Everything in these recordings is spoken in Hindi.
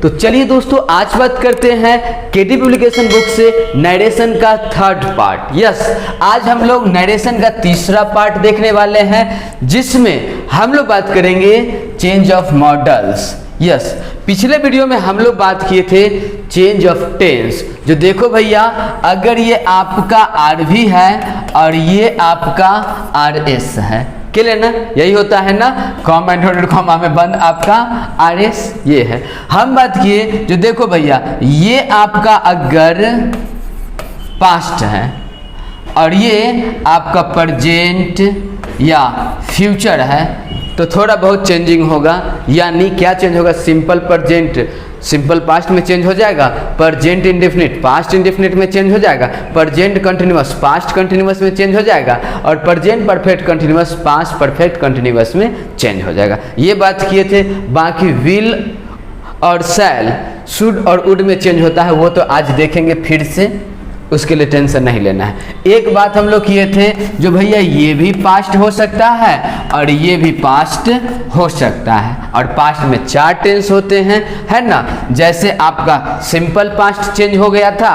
तो चलिए दोस्तों, आज बात करते हैं केटी पब्लिकेशन बुक से नरेशन का थर्ड पार्ट। यस, आज हम लोग नरेशन का तीसरा पार्ट देखने वाले हैं, जिसमें हम लोग बात करेंगे चेंज ऑफ मॉडल्स। यस, पिछले वीडियो में हम लोग बात किए थे चेंज ऑफ टेंस। जो देखो भैया, अगर ये आपका आरवी है और ये आपका आरएस है, क्लियर ना? यही होता है ना, कॉमा इंवर्टेड कॉमा में बंद आपका आरएस ये है। हम बात किए, जो देखो भैया, ये आपका अगर पास्ट है और ये आपका प्रेजेंट या फ्यूचर है तो थोड़ा बहुत चेंजिंग होगा। यानी क्या चेंज होगा? सिंपल प्रेजेंट सिंपल पास्ट में चेंज हो जाएगा, प्रेजेंट इंडेफिनिट पास्ट इंडेफिनिट में चेंज हो जाएगा, प्रेजेंट कंटिन्यूअस पास्ट कंटिन्यूअस में चेंज हो जाएगा, और present perfect continuous past perfect continuous में चेंज हो जाएगा। ये बात किए थे। बाकी विल और शैल, शुड और वुड में चेंज होता है, वो तो आज देखेंगे फिर से, उसके लिए टेंशन नहीं लेना है। एक बात हम लोग किए थे, जो भैया ये भी पास्ट हो सकता है और ये भी पास्ट हो सकता है, और पास्ट में 4 टेंस होते हैं, है ना? जैसे आपका सिंपल पास्ट चेंज हो गया था,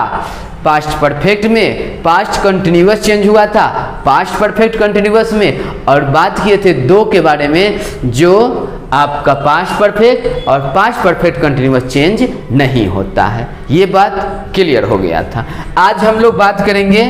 पास्ट परफेक्ट में पास्ट कंटिन्यूअस चेंज हुआ था, पास्ट परफेक्ट कंटिन्यूअस में, और बात किए थे 2 के बारे में, जो आपका पास्ट परफेक्ट और पास्ट परफेक्ट कंटिन्यूअस चेंज नहीं होता है। ये बात क्लियर हो गया था। आज हम लोग बात करेंगे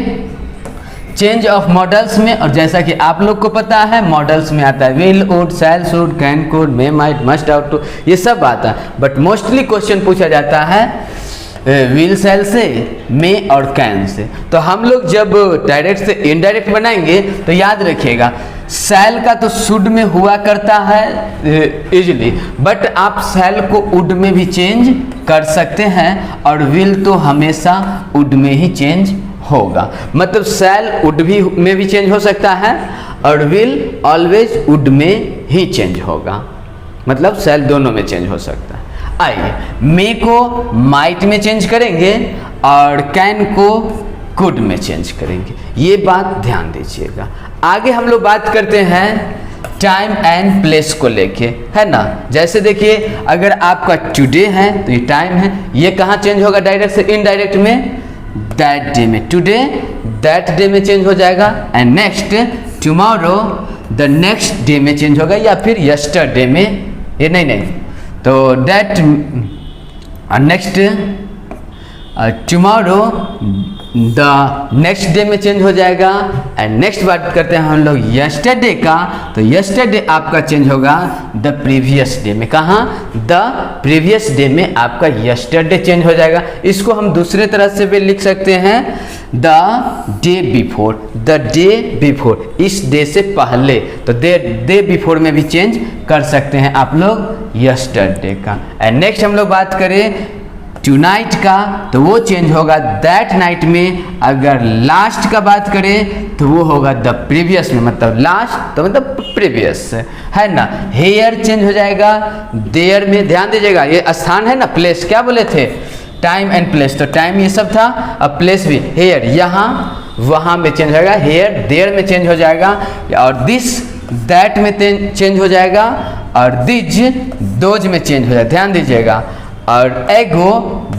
चेंज ऑफ मॉडल्स में, और जैसा कि आप लोग को पता है, मॉडल्स में आता है will, would, shall, should, can, could, may, might, must, ought to, ये सब आता है। बट मोस्टली क्वेश्चन पूछा जाता है विल, शैल से, मे और कैन से। तो हम लोग जब डायरेक्ट से इनडायरेक्ट बनाएंगे तो याद रखिएगा, शैल का तो शुड में हुआ करता है इजीली, बट आप शैल को वुड में भी चेंज कर सकते हैं, और विल तो हमेशा वुड में ही चेंज होगा। मतलब शैल वुड भी में भी चेंज हो सकता है और विल ऑलवेज वुड में ही चेंज होगा। मतलब शैल दोनों में चेंज हो सकता है। आइए, मे को माइट में चेंज करेंगे और कैन को कुड में चेंज करेंगे। ये बात ध्यान दीजिएगा। आगे हम लोग बात करते हैं टाइम एंड प्लेस को लेके, है ना? जैसे देखिए, अगर आपका टुडे है तो ये टाइम है, ये कहाँ चेंज होगा? डायरेक्ट से इनडायरेक्ट में दैट डे में, टुडे दैट डे में चेंज हो जाएगा, and next tomorrow the next day में चेंज होगा, या फिर यस्टरडे में, ये नहीं तो that next tomorrow the next day में चेंज हो जाएगा। एंड नेक्स्ट बात करते हैं हम लोग यस्टरडे का, तो यस्टरडे आपका चेंज होगा द प्रीवियस डे में। कहाँ? द प्रीवियस डे में आपका यस्टरडे चेंज हो जाएगा। इसको हम दूसरे तरह से भी लिख सकते हैं, the day before, the day before, इस डे से पहले, तो डे बिफोर में भी चेंज कर सकते हैं आप लोग यस्टरडे का। एंड नेक्स्ट हम लोग बात करें टुनाइट का, तो वो चेंज होगा दैट नाइट में। अगर लास्ट का बात करें तो वो होगा द प्रीवियस में, मतलब लास्ट तो मतलब प्रीवियस, है ना? हेयर चेंज हो जाएगा देयर में। ध्यान दीजिएगा, ये स्थान है ना, प्लेस, क्या बोले थे? टाइम एंड प्लेस, तो टाइम ये सब था, अब प्लेस भी, हेयर यहाँ वहाँ में चेंज हो जाएगा, हेयर देयर में चेंज हो जाएगा, और दिस दैट में चेंज हो जाएगा, और दिज दोज में चेंज हो जाएगा। ध्यान दीजिएगा, और एगो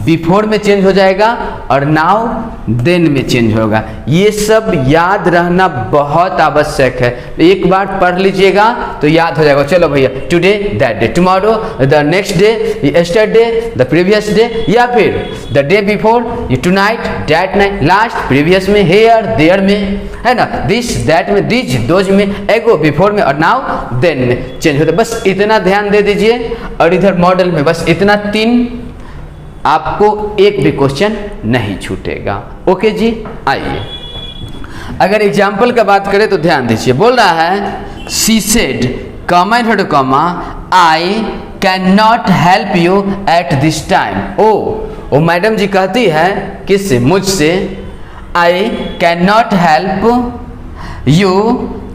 बिफोर में चेंज हो जाएगा, और नाउ देन में चेंज होगा। ये सब याद रहना बहुत आवश्यक है। एक बार पढ़ लीजिएगा तो याद हो जाएगा। चलो भैया, today that day, tomorrow the next day, yesterday the previous day, या फिर द डे बिफोर, ये tonight that night, last previous में, हेयर देयर में, है ना? दिस दैट में, दिज दोज में, एगो बिफोर में, और नाउ देन में चेंज होता है। बस इतना ध्यान दे दीजिए। और इधर मॉडल में बस इतना 3, आपको एक भी क्वेश्चन नहीं छूटेगा। ओके जी, आइए अगर एग्जाम्पल का बात करें तो ध्यान दीजिए। बोल रहा है she said, comma inverted comma, I can not help you at this time. ओ मैडम जी कहती है, किससे? मुझसे। I can not help you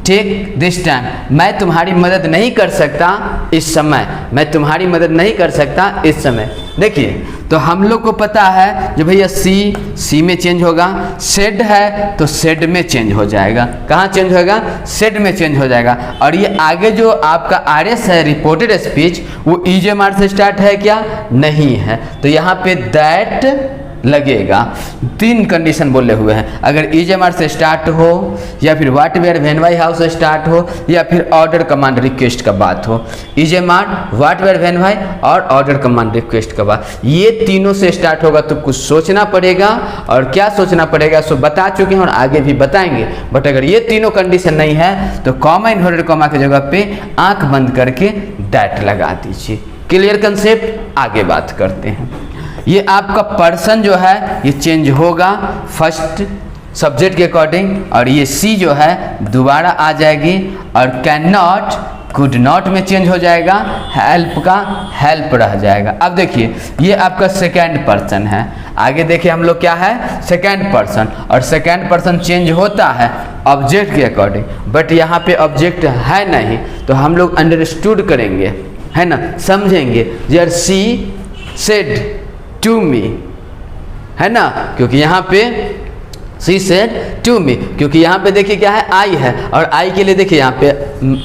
take this time, मैं तुम्हारी मदद नहीं कर सकता इस समय, मैं तुम्हारी मदद नहीं कर सकता इस समय। देखिए, तो हम लोग को पता है जो भैया सी में चेंज होगा, सेड है तो सेड में चेंज हो जाएगा। कहाँ चेंज होगा? सेड में चेंज हो जाएगा। और ये आगे जो आपका आरएस है, रिपोर्टेड स्पीच, वो ईजेएमआर से स्टार्ट है क्या? नहीं है। तो यहाँ पे दैट लगेगा। 3 कंडीशन बोले हुए हैं, अगर ईजेएमआर से स्टार्ट हो, या फिर what where when why how से स्टार्ट हो, या फिर ऑर्डर कमांड रिक्वेस्ट का बात हो। ईजेएमआर, व्हाट वेयर व्हेन व्हाई और ऑर्डर कमांड रिक्वेस्ट का बात, ये तीनों से स्टार्ट होगा तो कुछ सोचना पड़ेगा। और क्या सोचना पड़ेगा सो बता चुके हैं और आगे भी बताएंगे। बट अगर ये तीनों कंडीशन नहीं है तो कॉमा इन्वर्टेड कॉमा की जगह पे आंख बंद करके दैट लगा दीजिए। Clear concept? आगे बात करते हैं। ये आपका पर्सन जो है ये चेंज होगा फर्स्ट सब्जेक्ट के अकॉर्डिंग, और ये सी जो है दोबारा आ जाएगी, और कैन नॉट कुड नॉट में चेंज हो जाएगा, हेल्प का हेल्प रह जाएगा। अब देखिए, ये आपका सेकेंड पर्सन है। आगे देखिए हम लोग क्या है? सेकेंड पर्सन, और सेकेंड पर्सन चेंज होता है ऑब्जेक्ट के अकॉर्डिंग, बट यहाँ पे ऑब्जेक्ट है नहीं, तो हम लोग अंडरस्टूड करेंगे, है ना, समझेंगे। यार सी सेड टू मी, है ना, क्योंकि यहाँ पे सी सेड टू मी, क्योंकि यहाँ पे देखिए क्या है? आई है, और आई के लिए देखिए यहाँ पे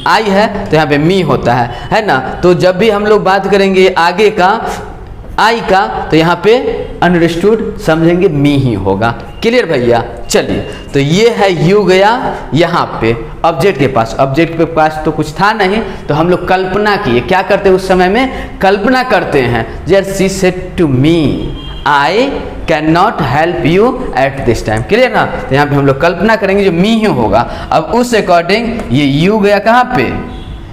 आई है तो यहाँ पे मी होता है ना। तो जब भी हम लोग बात करेंगे आगे का आई का, तो यहाँ पे अंडरस्टूड समझेंगे मी ही होगा। क्लियर भैया? चलिए, तो ये है यू गया यहाँ पे ऑब्जेक्ट के पास। ऑब्जेक्ट के पास तो कुछ था नहीं, तो हम लोग कल्पना किए। क्या करते उस समय में? कल्पना करते हैं। जर she said to me I can not help you at this time. Clear ना? तो यहाँ पे हम लोग कल्पना करेंगे जो मी ही होगा। अब उस अकॉर्डिंग ये यू गया कहाँ पे?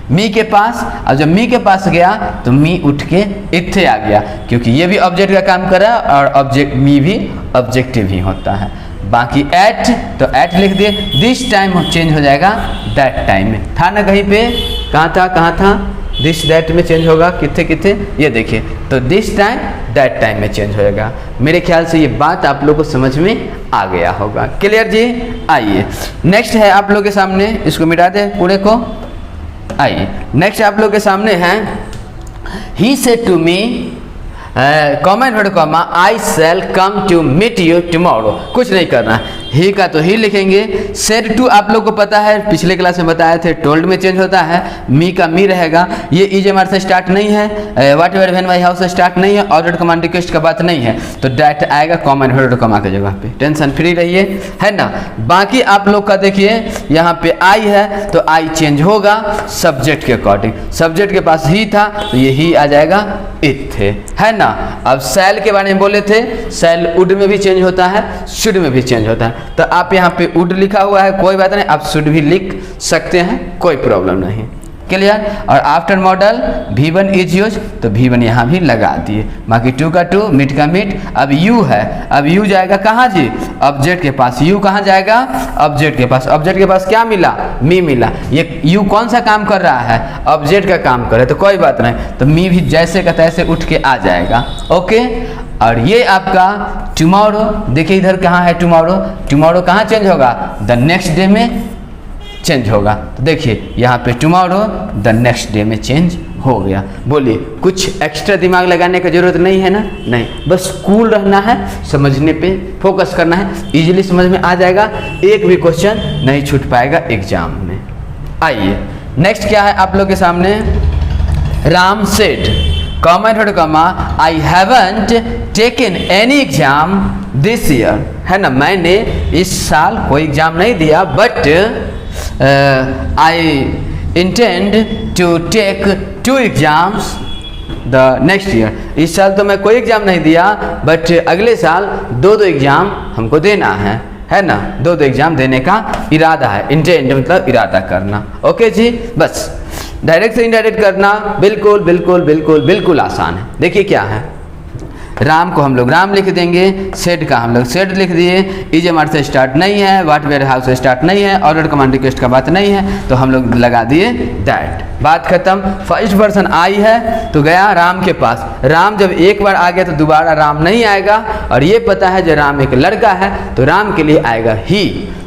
मी के पास। अब जब मी के पास गया तो मी उठ के इत्थे आ गया, क्योंकि ये भी ऑब्जेक्ट का काम कर रहा है और ऑब्जेक्ट मी भी ऑब्जेक्टिव ही होता है। बाकी एट, तो एट लिख दिए। दिस टाइम चेंज हो जाएगा दैट टाइम में। था ना कहीं पे? कहाँ था? दिस दैट में चेंज होगा। कितने? ये देखिए, तो दिस टाइम दैट टाइम में चेंज होएगा। मेरे ख्याल से ये बात आप लोगों को समझ में आ गया होगा। क्लियर जी? आइए नेक्स्ट है आप लोग के सामने, इसको मिटा दे पूरे को। आइए नेक्स्ट आप लोग के सामने है, he said to me comma inverted comma I shall come to meet you tomorrow. कुछ नहीं करना, ही का तो ही लिखेंगे। सेड टू आप लोग को पता है, पिछले क्लास में बताए थे, टोल्ड में चेंज होता है। मी का मी रहेगा। ये ईजेएमआर से स्टार्ट नहीं है, what ever when why how से स्टार्ट नहीं है, ऑर्डर कमांड रिक्वेस्ट का बात नहीं है, तो दैट आएगा कॉमा इन्वर्टेड कॉमा की जगह पे। टेंशन फ्री रहिए, है ना। बाकी आप लोग का देखिए यहाँ पे आई है तो आई चेंज होगा सब्जेक्ट के अकॉर्डिंग। सब्जेक्ट के पास ही था तो ये ही आ जाएगा इट थे, है ना। अब सेल के बारे में बोले थे, सेल वुड में भी चेंज होता है, शुड में भी चेंज होता है। तो आप यहाँ पे वुड लिखा हुआ है, कोई बात नहीं, आप शुड भी लिख सकते हैं, कोई प्रॉब्लम नहीं। क्लियर? और after model V1 is use, तो V1 यहाँ भी लगा दिए। बाकी टू का टू, मीट का मीट। अब यू है, अब यू जाएगा कहाँ जी? ऑब्जेक्ट के पास। यू कहाँ जाएगा? ऑब्जेक्ट के पास। ऑब्जेक्ट के पास क्या मिला? मी मिला। ये यू कौन सा काम कर रहा है? ऑब्जेक्ट का काम कर रहा है, तो कोई बात नहीं, तो मी भी जैसे का तैसे उठ के आ जाएगा। ओके। और ये आपका टुमारो, देखिए इधर कहाँ है टुमारो? टुमारो कहाँ चेंज होगा? द नेक्स्ट डे में चेंज होगा। तो देखिए यहाँ पे टुमारो द नेक्स्ट डे में चेंज हो गया। बोलिए, कुछ एक्स्ट्रा दिमाग लगाने की जरूरत नहीं है ना? नहीं, बस कूल रहना है, समझने पे फोकस करना है, इजीली समझ में आ जाएगा, एक भी क्वेश्चन नहीं छूट पाएगा एग्जाम में। आइए नेक्स्ट क्या है आप लोग के सामने? Ram said comma inverted comma I haven't taken any exam this year, है ना। मैंने इस साल कोई एग्जाम नहीं दिया, but I intend to take 2 exams the next year। इस साल तो मैं कोई एग्जाम नहीं दिया, बट अगले साल 2 एग्जाम हमको देना है ना। 2 एग्जाम देने का इरादा है। इंटेंड मतलब इरादा करना। ओके जी, बस डायरेक्ट से इनडायरेक्ट करना बिल्कुल बिल्कुल बिल्कुल बिल्कुल आसान है। देखिए क्या है, राम को हम लोग राम लिख देंगे, सेड का हम लोग सेड लिख दिए। ईजेएमआर से स्टार्ट नहीं है, व्हाट वेयर हाउ से स्टार्ट नहीं है, ऑर्डर कमांड रिक्वेस्ट का बात नहीं है, तो हम लोग लगा दिए दैट। बात खत्म। फर्स्ट पर्सन आई है तो गया राम के पास। राम जब एक बार आ गया तो दोबारा राम नहीं आएगा, और ये पता है जो राम एक लड़का है तो राम के लिए आएगा ही।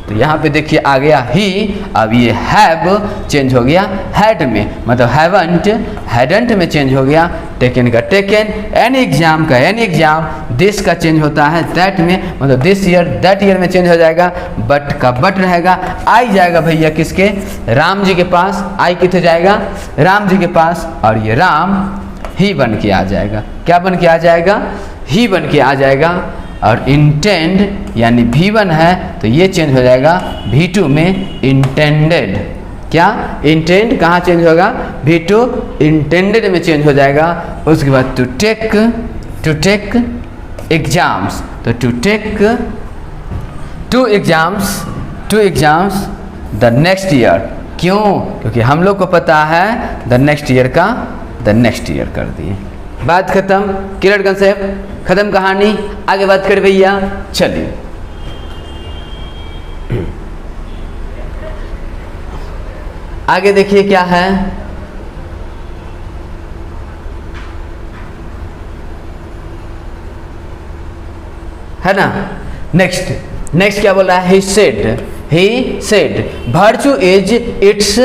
तो यहाँ पे देखिए आ गया ही, अब ये हैव चेंज हो गया हैड में, मतलब हैवंट हैडंट में चेंज हो गया, टेकन का टेकन, एनी एग्जाम का एनी एग्जाम, दिस का चेंज होता है दैट में, मतलब दिस ईयर दैट ईयर में चेंज हो जाएगा, बट का बट रहेगा, आई जाएगा भैया किसके, राम जी के पास, आई कितने जाएगा, राम जी के पास, और ये राम ही बन के आ जाएगा, क्या बन के आ जाएगा, ही बन के आ जाएगा, और इंटेंड यानी V1 है तो ये चेंज हो जाएगा V2 में इंटेंडेड, क्या इंटेंड कहाँ चेंज होगा, V2 इंटेंडेड में चेंज हो जाएगा। उसके बाद टू टेक एग्जाम्स, तो to take to exams the next year, क्यों, क्योंकि हम लोग को पता है द नेक्स्ट ईयर का द नेक्स्ट ईयर कर दिए, बात खत्म, क्लियर कंसेप्ट, खत्म कहानी, आगे बात कर भैया, चलिए आगे देखिए क्या है ना, नेक्स्ट क्या बोल रहा है, he said virtue is its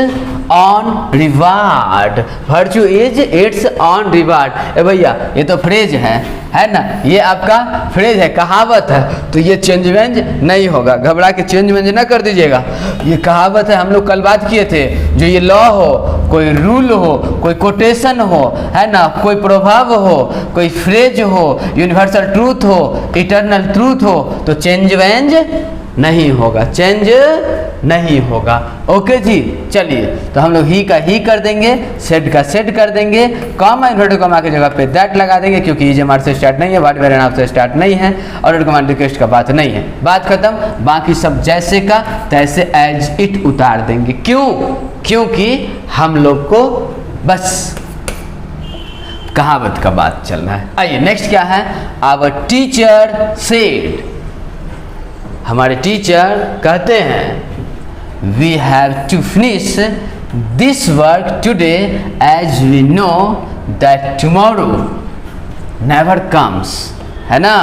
own reward, virtue is its own reward. ए भैया ये तो फ्रेज है ना, ये आपका फ्रेज है, कहावत है, तो ये चेंज वेंज नहीं होगा, घबरा के चेंज वेंज ना कर दीजिएगा, ये कहावत है, हम लोग कल बात किए थे, जो ये लॉ हो, कोई रूल हो, कोई कोटेशन हो, है ना, कोई प्रभाव हो, कोई फ्रेज हो, यूनिवर्सल ट्रूथ हो, इटर्नल ट्रूथ हो, तो चेंज वेंज नहीं होगा, चेंज नहीं होगा। ओके जी, चलिए तो हम लोग ही का ही कर देंगे, सेड का सेड कर देंगे, कॉमा इन्वर्टेड कॉमा की जगह पे दैट लगा देंगे, क्योंकि ये हमारे से स्टार्ट नहीं है, व्हाट वेयर नाउ से स्टार्ट नहीं है, और कमांड रिक्वेस्ट का बात नहीं है, बात खत्म। बाकी सब जैसे का तैसे एज इट उतार देंगे, क्यों, क्योंकि हम लोग को बस कहावत का बात चल रहा है। आइए नेक्स्ट क्या है, आवर टीचर सेड, हमारे टीचर कहते हैं we have to finish this work today as we know that tomorrow never comes, है ना,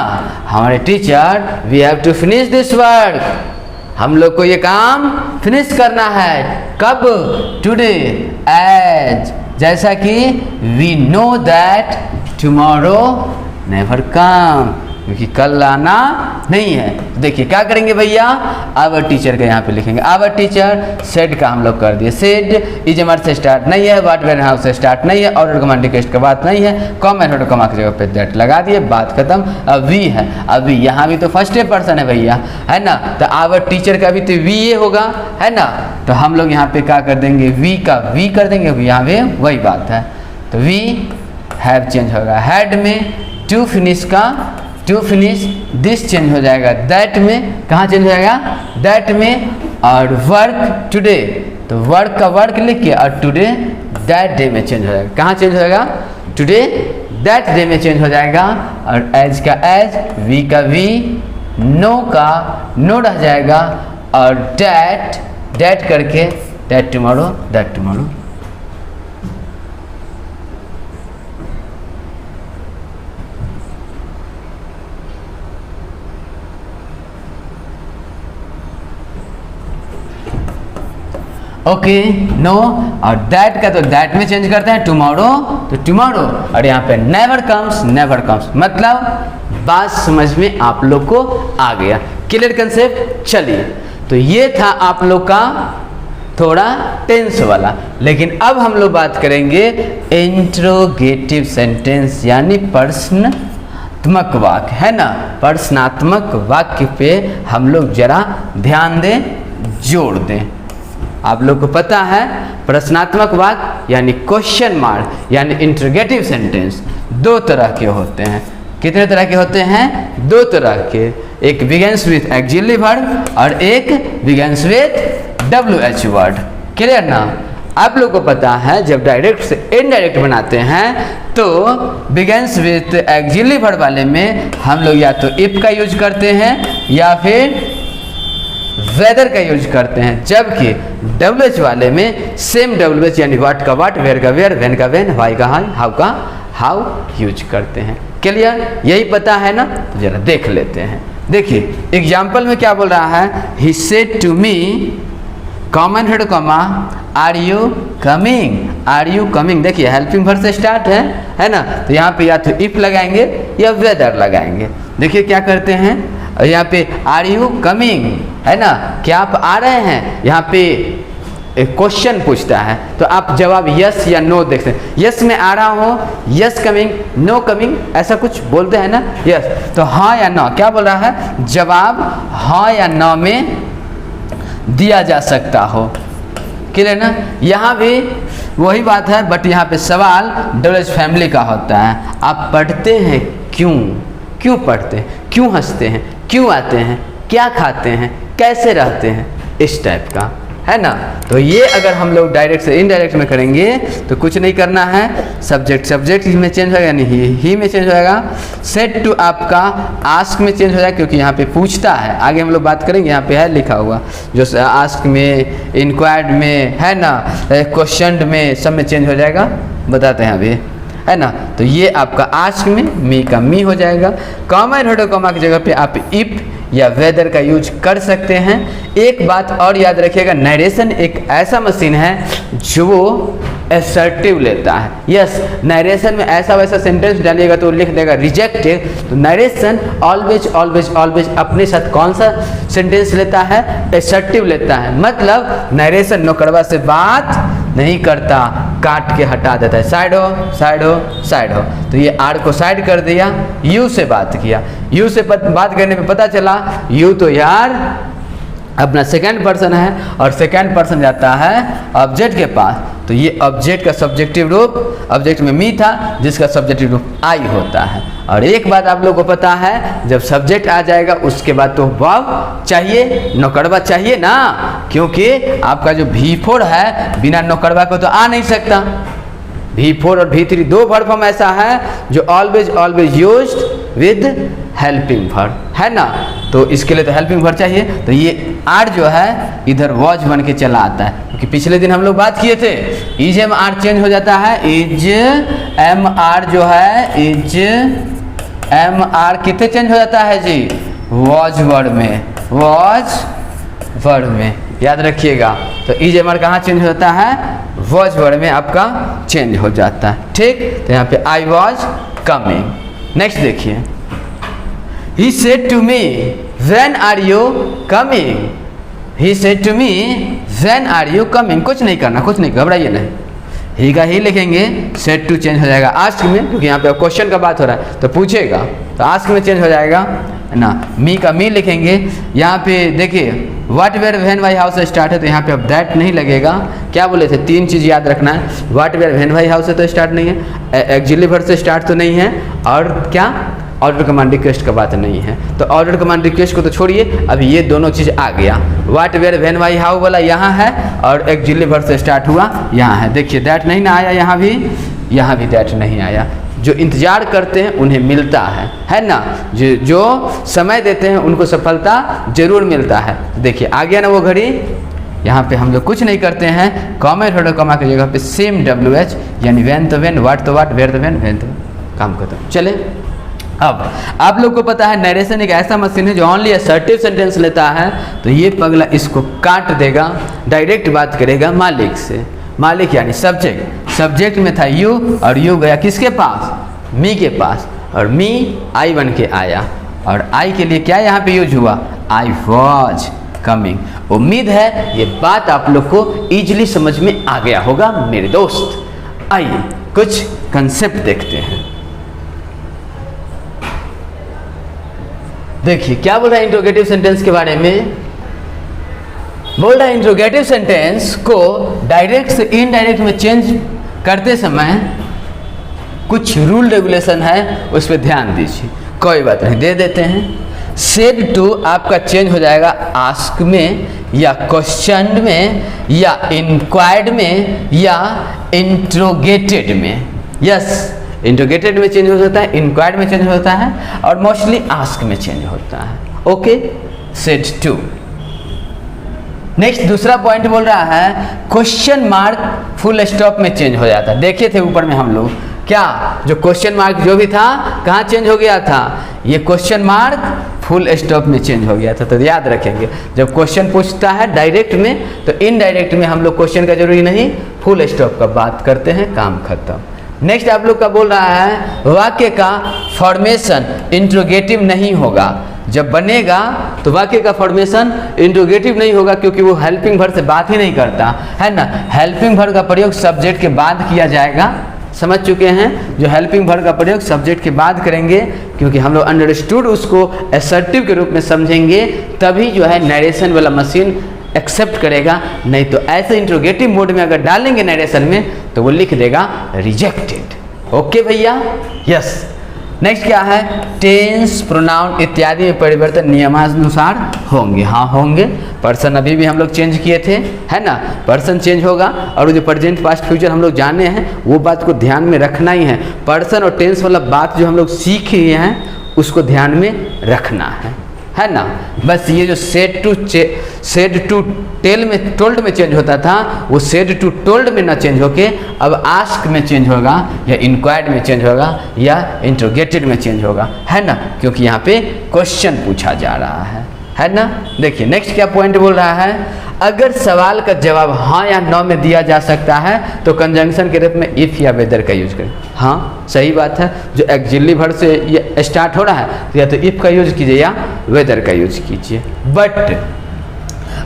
हमारे teacher we have to finish this work, हम लोग को ये काम फिनिश करना है, कब, टुडे, एज, जैसा कि we know that tomorrow never come, क्योंकि कल आना नहीं है। देखिए क्या करेंगे भैया, आवर टीचर का यहाँ पे लिखेंगे, आवर टीचर, सेड का हम लोग कर दिए, सेड इज हमारे से स्टार्ट नहीं है, व्हाट वेयर हाउ से स्टार्ट नहीं है, ऑर्डर कमांड रिक्वेस्ट का बात नहीं है, कॉमा एंड कॉमा की जगह पे दैट लगा दिए, बात खत्म। अब वी है, अब वी यहाँ भी तो फर्स्ट पर्सन है भैया, है ना, तो आवर टीचर का भी तो वी ये होगा, है ना, तो हम लोग यहाँ पे क्या कर देंगे, वी का वी कर देंगे, यहाँ पे वही बात है, तो वी हैव चेंज होगा हैड में, टू फिनिश का टू फिनिश, दिस चेंज हो जाएगा दैट में, कहाँ चेंज हो जाएगा, दैट में, और वर्क टुडे, तो वर्क का वर्क लिख के और टुडे दैट डे में चेंज हो जाएगा, कहाँ चेंज हो जाएगा, टुडे दैट डे में चेंज हो जाएगा, और एज का एज, वी का वी, नो का नो रह जाएगा, और डैट डैट करके that tomorrow, that tomorrow. Okay no, और दैट का तो दैट में चेंज करते हैं, टुमारो तो टुमारो, और यहाँ पे नेवर कम्स, नेवर कम्स, मतलब बात समझ में आप लोग को आ गया, क्लियर कंसेप्ट। चलिए तो ये था आप लोग का थोड़ा टेंस वाला, लेकिन अब हम लोग बात करेंगे इंट्रोगेटिव सेंटेंस, यानी प्रश्नात्मक वाक्य, है ना, प्रश्नात्मक वाक्य पे हम लोग जरा ध्यान दें, जोड़ दें। आप लोग को पता है प्रश्नात्मक वाक्य यानी क्वेश्चन मार्क, यानी इंट्रोगेटिव सेंटेंस दो तरह के होते हैं, कितने तरह के होते हैं, दो तरह के, एक बिगिंस विथ ऑक्सिलरी वर्ब और एक begins with WH word, clear ना। आप लोग को पता है जब डायरेक्ट से इनडायरेक्ट बनाते हैं तो बिगिंस विथ ऑक्सिलरी वर्ब वाले में हम लोग या तो इफ का यूज करते हैं या फिर वेदर का यूज करते हैं, जबकि WH वाले में सेम WH यानी व्हाट का व्हाट, वेयर का वेयर, व्हेन का व्हेन, व्हाई का हाई, हाउ का हाउ यूज करते हैं, क्लियर, यही पता है ना, तो जरा देख लेते हैं। देखिए एग्जाम्पल में क्या बोल रहा है, he said to me common head comma are you coming, are you coming. देखिए हेल्पिंग वर्ब से स्टार्ट है ना, तो यहाँ पे या तो इफ लगाएंगे या वेदर लगाएंगे। देखिए क्या करते हैं, यहाँ पे आर यू कमिंग है ना, क्या आप आ रहे हैं, यहाँ पे एक क्वेश्चन पूछता है तो आप जवाब यस या नो देख सकते हैं। यस में आ रहा हो, यस कमिंग, नो कमिंग, ऐसा कुछ बोलते हैं ना, यस। तो हाँ या नो, क्या बोल रहा है, जवाब हाँ या नो में दिया जा सकता हो। क्लियर ना, यहाँ भी वही बात है, बट यहाँ पे सवाल डबल फैमिली का होता है। आप पढ़ते हैं क्यों, क्यों पढ़ते हैं, क्यों हंसते हैं, क्यों आते हैं, क्या खाते हैं, कैसे रहते हैं, इस टाइप का है ना। तो ये अगर हम लोग डायरेक्ट से इनडायरेक्ट में करेंगे तो कुछ नहीं करना है, सब्जेक्ट में चेंज होगा, यानी ही में चेंज होगा। सेड टू आपका आस्क में चेंज हो जाएगा, क्योंकि यहाँ पे पूछता है, आगे हम लोग बात करेंगे, यहाँ पे है लिखा हुआ जो आस्क में, इंक्वायर्ड में है ना, क्वेश्चन में, सब में चेंज हो जाएगा, बताते हैं अभी है ना। तो ये आपका आस्क में मी का मी हो जाएगा। कॉमा हेड कॉमा की जगह पे आप इफ या वेदर का यूज कर सकते हैं। एक बात और याद रखिएगा, नरेशन एक ऐसा मशीन है जो असर्टिव लेता है। यस, नरेशन में ऐसा वैसा सेंटेंस डालिएगा तो लिख देगा रिजेक्टेड। तो नरेशन ऑलवेज ऑलवेज ऑलवेज अपने साथ कौन सा सेंटेंस लेता है, असर्टिव लेता है। मतलब नरेशन नौकरवा से बात नहीं करता, काट के हटा देता है, साइड हो साइड हो साइड हो। तो ये आर को साइड कर दिया, यू से बात किया, यू से बात करने पे पता चला यू तो यार अपना सेकंड पर्सन है और सेकंड पर्सन जाता है ऑब्जेक्ट के पास। तो ये ऑब्जेक्ट का सब्जेक्टिव रूप, ऑब्जेक्ट में मी था जिसका सब्जेक्टिव रूप आई होता है। और एक बात आप लोगों को पता है, जब सब्जेक्ट आ जाएगा उसके बाद तो वर्ब चाहिए, नौकरवा चाहिए ना, क्योंकि आपका जो V4 है बिना नौकरवा को तो आ नहीं सकता। V4 और V3 दो वर्ब फॉर्म ऐसा है जो always always used with helping verb है ना, तो इसके लिए तो हेल्पिंग वर्ब चाहिए। तो ये आर जो है इधर वॉज बन के चला आता है, क्योंकि पिछले दिन हम लोग बात किए थे इज एम आर चेंज हो जाता है, इज एम आर जो है इज एम आर कितने चेंज हो जाता है जी, वॉज वर्ड में, वॉज वर्ड में, याद रखिएगा। तो इज एम आर कहाँ चेंज हो जाता है, वॉज वर्ड में आपका चेंज हो जाता है। ठीक, तो यहाँ पे आई वॉज कमिंग। नेक्स्ट देखिए, he said to me when are you coming, he said to me when are you coming. कुछ नहीं करना, कुछ नहीं, घबराइए नहीं, ही का ही लिखेंगे, सेड टू चेंज हो जाएगा आस्क में, क्योंकि यहाँ पे क्वेश्चन का बात हो रहा है तो पूछेगा, तो आस्क में चेंज हो जाएगा ना। मी का मी लिखेंगे, यहाँ पे देखिए what where when why how से स्टार्ट है, तो यहाँ पे अब दैट नहीं लगेगा। क्या बोले थे, तीन चीज़ याद रखना है, what where when why how से तो स्टार्ट नहीं है, एक्सिलरी वर्ब से स्टार्ट तो नहीं है, और क्या ऑर्डर कमांड रिक्वेस्ट का बात नहीं है। तो ऑर्डर कमांड रिक्वेस्ट को तो छोड़िए, अभी ये दोनों चीज़ आ गया, what where when why how वाला यहाँ है और एक्सिलरी वर्ब से स्टार्ट हुआ यहाँ है। देखिए दैट नहीं ना आया, यहाँ भी दैट नहीं आया। जो इंतजार करते हैं उन्हें मिलता है ना, जो समय देते हैं उनको सफलता जरूर मिलता है। देखिए आ गया ना वो घड़ी, यहाँ पे हम लोग कुछ नहीं करते हैं, कॉमा हेड कॉमा की जगह पे सेम WH, यानी व्हेन तो व्हेन, व्हाट तो व्हाट, वेयर तो व्हेन तो काम खत्म। चले, अब आप लोग को पता है नरेशन एक ऐसा मशीन है जो ओनली असर्टिव सेंटेंस लेता है। तो ये पगला इसको काट देगा, डायरेक्ट बात करेगा मालिक से। मालिक यानी सब्जेक्ट, सब्जेक्ट में था यू और यू गया किसके पास, मी के पास, और मी आई बन के आया, और आई के लिए क्या यहाँ पे यूज हुआ, आई वॉज कमिंग। उम्मीद है ये बात आप लोग को इजीली समझ में आ गया होगा मेरे दोस्त। आइए कुछ कंसेप्ट देखते हैं। देखिए क्या बोल रहा है इंट्रोगेटिव सेंटेंस के बारे में, बोल रहा है इंट्रोगेटिव सेंटेंस को डायरेक्ट से इनडायरेक्ट में चेंज करते समय कुछ रूल रेगुलेशन है, उस पर ध्यान दीजिए। कोई बात नहीं, दे देते हैं। सेड टू आपका चेंज हो जाएगा आस्क में, या क्वेश्चन में, या इंक्वायर्ड में, या इंट्रोगेटेड में। यस, इंट्रोगेटेड में चेंज हो जाता है, इंक्वायर्ड में चेंज होता है, और मोस्टली आस्क में चेंज होता है। Okay, said to. नेक्स्ट दूसरा पॉइंट बोल रहा है क्वेश्चन मार्क फुल स्टॉप में चेंज हो जाता है। देखे थे ऊपर में हम लोग, क्या जो क्वेश्चन मार्क जो भी था कहाँ चेंज हो गया था, ये क्वेश्चन मार्क फुल स्टॉप में चेंज हो गया था। तो याद रखेंगे, जब क्वेश्चन पूछता है डायरेक्ट में तो इनडायरेक्ट में हम लोग क्वेश्चन का जरूरी नहीं, फुल स्टॉप का बात करते हैं, काम खत्म। नेक्स्ट आप लोग का बोल रहा है वाक्य का फॉर्मेशन इंट्रोगेटिव नहीं होगा। जब बनेगा तो वाक्य का फॉर्मेशन इंट्रोगेटिव नहीं होगा, क्योंकि वो हेल्पिंग वर्ब से बात ही नहीं करता है ना। हेल्पिंग वर्ब का प्रयोग सब्जेक्ट के बाद किया जाएगा, समझ चुके हैं। जो हेल्पिंग वर्ब का प्रयोग सब्जेक्ट के बाद करेंगे, क्योंकि हम लोग अंडरस्टूड उसको असर्टिव के रूप में समझेंगे, तभी जो है नरेशन वाला मशीन एक्सेप्ट करेगा। नहीं तो ऐसे इंट्रोगेटिव मोड में अगर डालेंगे नरेशन में तो वो लिख देगा रिजेक्टेड। ओके भैया, यस। नेक्स्ट क्या है, टेंस प्रोनाउन इत्यादि में परिवर्तन नियमानुसार होंगे। हाँ होंगे, पर्सन अभी भी हम लोग चेंज किए थे, है ना। पर्सन चेंज होगा, और वो जो प्रेजेंट पास्ट फ्यूचर हम लोग जाने हैं वो बात को ध्यान में रखना ही है। पर्सन और टेंस वाला बात जो हम लोग सीख रहे हैं उसको ध्यान में रखना है ना। बस ये जो सेड टू टेल में टोल्ड में चेंज होता था, वो सेड टू टोल्ड में ना चेंज होके अब आस्क में चेंज होगा, या इंक्वायर्ड में चेंज होगा, या इंट्रोगेटेड में चेंज होगा, है ना, क्योंकि यहाँ पे क्वेश्चन पूछा जा रहा है ना। देखिए नेक्स्ट क्या पॉइंट बोल रहा है, अगर सवाल का जवाब हाँ या नो में दिया जा सकता है तो कंजंक्शन के रूप में इफ या वेदर का यूज करें। हाँ सही बात है, जो एक्जिली वर्ब से ये स्टार्ट हो रहा है तो या तो इफ का यूज कीजिए या वेदर का यूज कीजिए। बट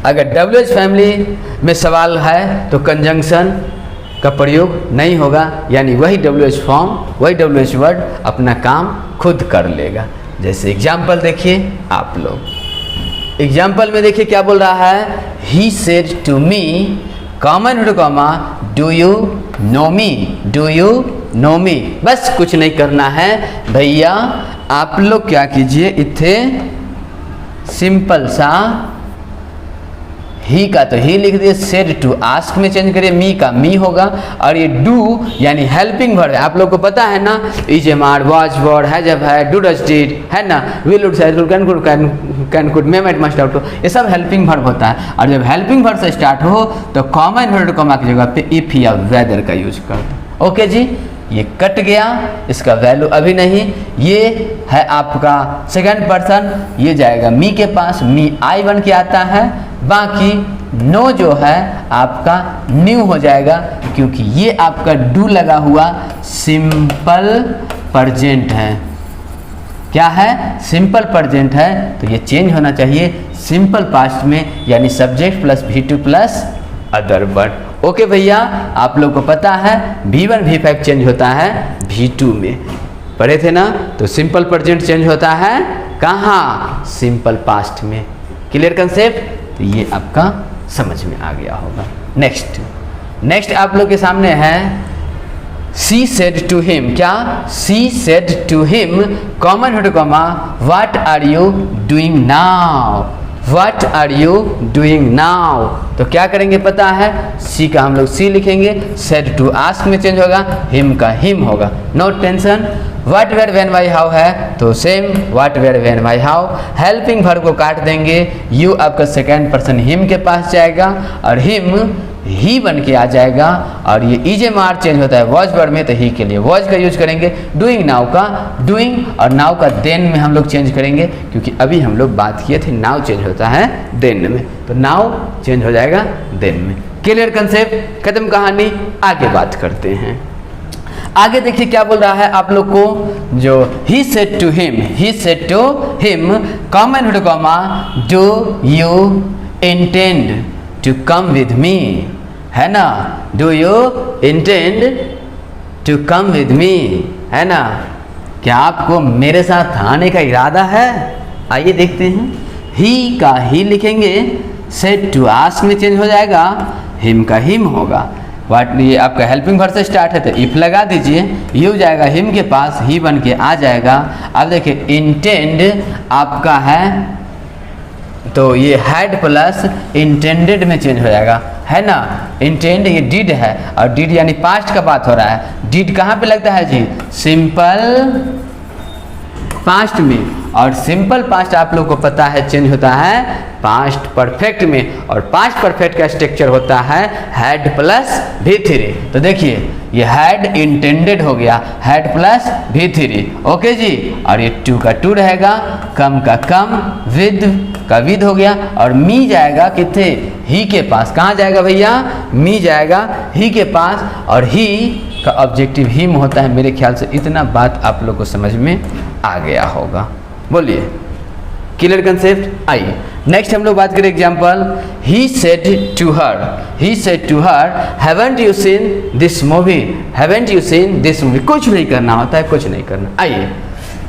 अगर WH फैमिली में सवाल है तो कंजंक्शन का प्रयोग नहीं होगा, यानी वही WH फॉर्म, वही WH वर्ड अपना काम खुद कर लेगा। जैसे एग्जाम्पल देखिए आप लोग, एग्जाम्पल में देखिए क्या बोल रहा है, he said to me common comma do you know me, do you know me. बस कुछ नहीं करना है भैया, आप लोग क्या कीजिए, इथे सिंपल सा ही का तो ही लिख दिए, सेड टू आस्क में चेंज करिए, मी का मी होगा, और ये डू यानी हेल्पिंग वर्ब है। आप लोग को पता है ना, is am are, was were, has have had, do does did, है ना, विल वुड शायद can could may might must ought, ये सब हेल्पिंग वर्ब होता है। और जब हेल्पिंग वर्ब से स्टार्ट हो तो कॉमन वर्ड कॉमा की जगह पे इफ या वेदर का यूज कर दो। ओके जी, ये कट गया, इसका वैल्यू अभी नहीं। ये है आपका सेकंड पर्सन, ये जाएगा मी के पास, मी आई बन के आता है। बाकी नो जो है आपका न्यू हो जाएगा, क्योंकि ये आपका डू लगा हुआ सिंपल प्रेजेंट है। क्या है, सिंपल प्रेजेंट है, तो ये चेंज होना चाहिए सिंपल पास्ट में, यानी subject plus V2 plus other word. Okay भैया, आप लोग को पता है V1 V5 चेंज होता है V2 में, पढ़े थे ना। तो सिंपल प्रेजेंट चेंज होता है कहाँ, सिंपल पास्ट में। क्लियर कंसेप्ट, तो ये आपका समझ में आ गया होगा। नेक्स्ट आप लोग के सामने है सी सेड टू हिम। क्या, she said to him common word comma what are you doing now, what are you doing now. तो क्या करेंगे पता है, सी का हम लोग सी लिखेंगे, सेड टू आस्क में चेंज होगा, हिम का हिम होगा, no tension. What where when why how है तो same what where when why how. Helping verb को काट देंगे, यू आपका सेकेंड पर्सन हिम के पास जाएगा, और हिम ही बन के आ जाएगा। और ये इज एम आर चेंज होता है वॉज वर्ड में, तो ही के लिए वॉज का यूज करेंगे। डूइंग नाउ का डूइंग, और नाउ का देन में हम लोग चेंज करेंगे, क्योंकि अभी हम लोग बात किए थे नाउ चेंज होता है देन में, तो नाउ चेंज हो जाएगा देन में। क्लियर कंसेप्ट, खत्म कहानी, आगे बात करते हैं। आगे देखिए क्या बोल रहा है आप लोग को, जो he said to him, he said to him common word comma do you intend to come with me, है ना, do you intend to come with me, है ना, क्या आपको मेरे साथ आने का इरादा है। आइए देखते हैं, ही का ही लिखेंगे, सेड टू आस्क में चेंज हो जाएगा, हिम का हिम होगा। वाट, ये आपका हेल्पिंग वर्ब से स्टार्ट है तो इफ लगा दीजिए, यू जाएगा हिम के पास, ही बन के आ जाएगा। अब देखिए इंटेंड आपका है तो ये हैड प्लस इंटेंडेड में चेंज हो जाएगा, है ना। इंटेंड ये डिड है, और डिड यानी पास्ट का बात हो रहा है। डिड कहाँ पे लगता है जी, सिंपल पास्ट में, और सिंपल पास्ट आप लोग को पता है चेंज होता है पास्ट परफेक्ट में, और पास्ट परफेक्ट का स्ट्रक्चर होता है हैड प्लस V3। तो देखिए ये हैड इंटेंडेड हो गया, हैड प्लस V3, ओके जी। और ये टू का टू रहेगा, कम का कम, विद का विद हो गया, और मी जाएगा कितने, ही के पास। कहाँ जाएगा भैया, मी जाएगा ही के पास, और ही का ऑब्जेक्टिव हिम होता है। मेरे ख्याल से इतना बात आप लोग को समझ में आ गया होगा। बोलिए, क्लियर कंसेप्ट। आइए नेक्स्ट हम लोग बात करें example. He said to her haven't you seen this movie, haven't you seen this movie. कुछ नहीं करना होता है, कुछ नहीं करना। आइए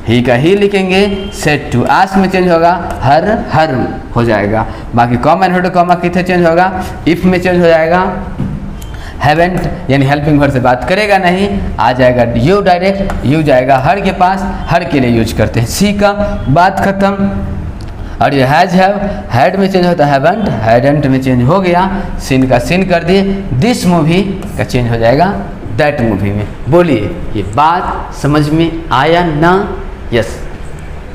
ही का ही लिखेंगे, सेड टू आस्क में चेंज होगा, हर हो जाएगा। बाकी कॉमा एंड कॉमा कितने चेंज होगा, इफ में चेंज हो जाएगा। हैवेंट यानी हेल्पिंग वर्ब से बात करेगा नहीं, आ जाएगा यू डायरेक्ट, यू जाएगा हर के पास, हर के लिए यूज करते हैं। सी का बात खत्म। और ये हैज हैव, हैड में चेंज होता है हैवेंट, हैडेंट में चेंज हो गया, सिन का सिन कर दिए, दिस मूवी का चेंज हो जाएगा दैट मूवी में। बोलिए, ये बात समझ में आया ना? यस।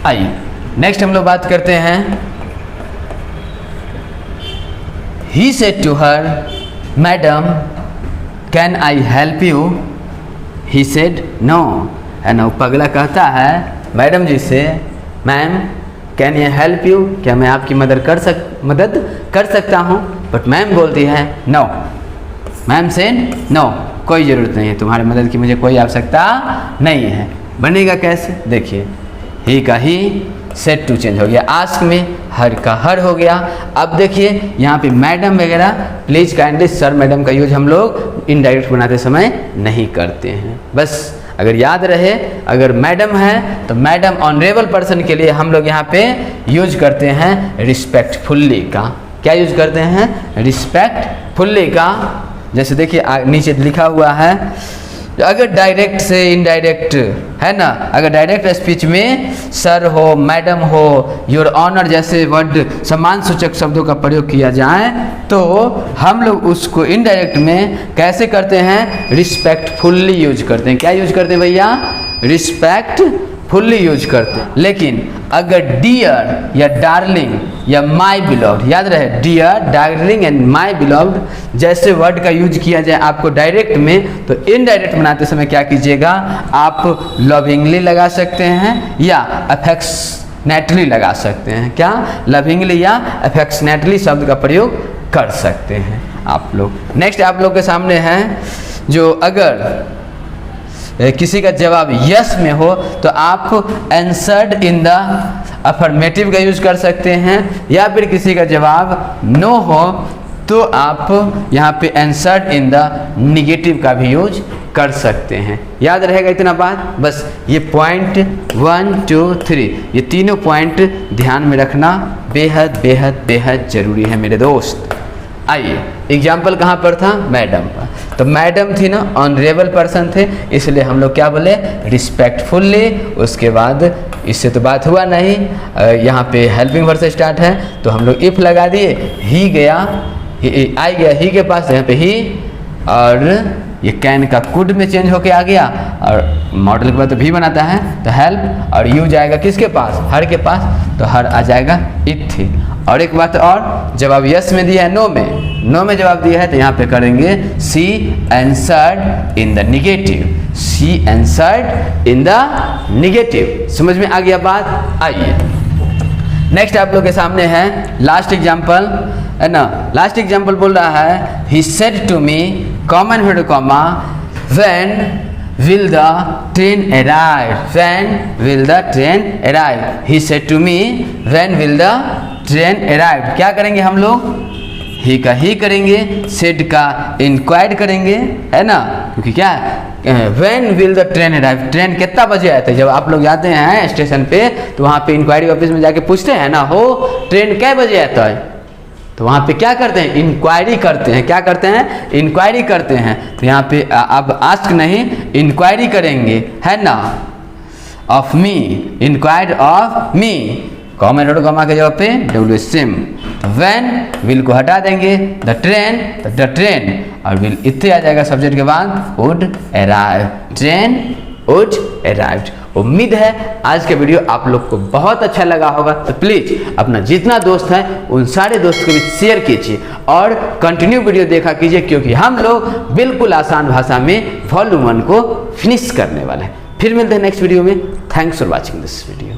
आइए नेक्स्ट हम लोग बात करते हैं। He said to her madam can I help you, he said no. है ना, पगला कहता है मैडम जी से, ma'am can I help you, क्या मैं आपकी मदद कर सकता हूँ? बट मैम बोलती है नो, मैम से नो, कोई ज़रूरत नहीं है, तुम्हारी मदद की मुझे कोई आवश्यकता नहीं है। बनेगा कैसे, देखिए, ही का ही, सेट टू चेंज हो गया, आस्क में हर का हर हो गया। अब देखिए यहाँ पे मैडम वगैरह, प्लीज काइंडली सर मैडम का यूज हम लोग इनडायरेक्ट बनाते समय नहीं करते हैं। बस अगर याद रहे, अगर मैडम है तो मैडम ऑनरेबल पर्सन के लिए हम लोग यहाँ पे यूज करते हैं रिस्पेक्टफुल्ली का। क्या यूज करते हैं, रिस्पेक्टफुल्ली का। जैसे देखिए नीचे लिखा हुआ है, अगर डायरेक्ट से इनडायरेक्ट है ना, अगर डायरेक्ट स्पीच में सर हो, मैडम हो, योर ऑनर जैसे वर्ड सम्मान सूचक शब्दों का प्रयोग किया जाए तो हम लोग उसको इनडायरेक्ट में कैसे करते हैं, रिस्पेक्टफुल्ली यूज करते हैं। क्या यूज करते हैं भैया, रिस्पेक्टफुल्ली यूज करते हैं। लेकिन अगर डियर या डार्लिंग या माई बिलव्ड, याद रहे dear, darling and my beloved जैसे वर्ड का यूज किया जाए आपको डायरेक्ट में, तो इनडायरेक्ट बनाते समय क्या कीजिएगा, आप लविंगली लगा सकते हैं या अफेक्शनेटली लगा सकते हैं। क्या, लविंगली या अफेक्शनेटली शब्द का प्रयोग कर सकते हैं आप लोग। नेक्स्ट आप लोग के सामने है, जो अगर किसी का जवाब यस में हो तो आप आंसर्ड इन द अफर्मेटिव का यूज कर सकते हैं, या फिर किसी का जवाब नो हो तो आप यहाँ पे आंसर्ड इन द निगेटिव का भी यूज कर सकते हैं। याद रहेगा इतना बात, बस ये पॉइंट 1 2 3 ये तीनों पॉइंट ध्यान में रखना बेहद बेहद बेहद जरूरी है मेरे दोस्त। आइए एग्जाम्पल कहाँ पर था, मैडम पर। तो मैडम थी ना, ऑनरेबल पर्सन थे, इसलिए हम लोग क्या बोले, रिस्पेक्टफुल्ली। उसके बाद इससे तो बात हुआ नहीं, यहाँ पे हेल्पिंग वर्ब से स्टार्ट है तो हम लोग इफ लगा दिए, ही गया, आई गया ही के पास, यहाँ पे ही, और ये कैन का कुड में चेंज होके आ गया, और मॉडल के बाद तो भी बनाता है तो हेल्प, और यू जाएगा किसके पास, हर के पास, तो हर आ जाएगा इट थी। और एक बात और, जवाब यस में दिया है, नो में जवाब दिया है तो यहाँ पे करेंगे she answered in the negative, she answered in the negative. समझ में आ गया बात? आइए नेक्स्ट आप लोग के सामने है लास्ट एग्जाम्पल, है ना। लास्ट एग्जाम्पल बोल रहा है, he said to me comma and comma when will the train arrive, when will the train arrive, he said to me when will the train arrive। क्या करेंगे हम लोग, ही का ही करेंगे, said का इंक्वायर्ड करेंगे, है ना, क्योंकि क्या when will the train arrive, train कितना बजे आते हैं। जब आप लोग जाते हैं स्टेशन पे तो वहाँ पे इंक्वायरी ऑफिस में जाके पूछते हैं ना, हो ट्रेन कै बजे आता है, तो वहाँ पे क्या करते हैं, इंक्वायरी करते हैं। क्या करते हैं, इंक्वायरी करते हैं। तो यहाँ पे अब आस्क नहीं, इंक्वायरी करेंगे, है ना, of me, inquired of me, comma and comma के जगह पे WSM। व्हेन विल को हटा देंगे, द ट्रेन, तो द ट्रेन, और विल इतने आ जाएगा सब्जेक्ट के बाद, would arrive, train would arrived, उम्मीद है आज का वीडियो आप लोग को बहुत अच्छा लगा होगा, तो प्लीज अपना जितना दोस्त है उन सारे दोस्त को भी शेयर कीजिए और कंटिन्यू वीडियो देखा कीजिए, क्योंकि हम लोग बिल्कुल आसान भाषा में वॉल्यूम 1 को फिनिश करने वाले हैं। फिर मिलते हैं नेक्स्ट वीडियो में। Thanks for watching this video.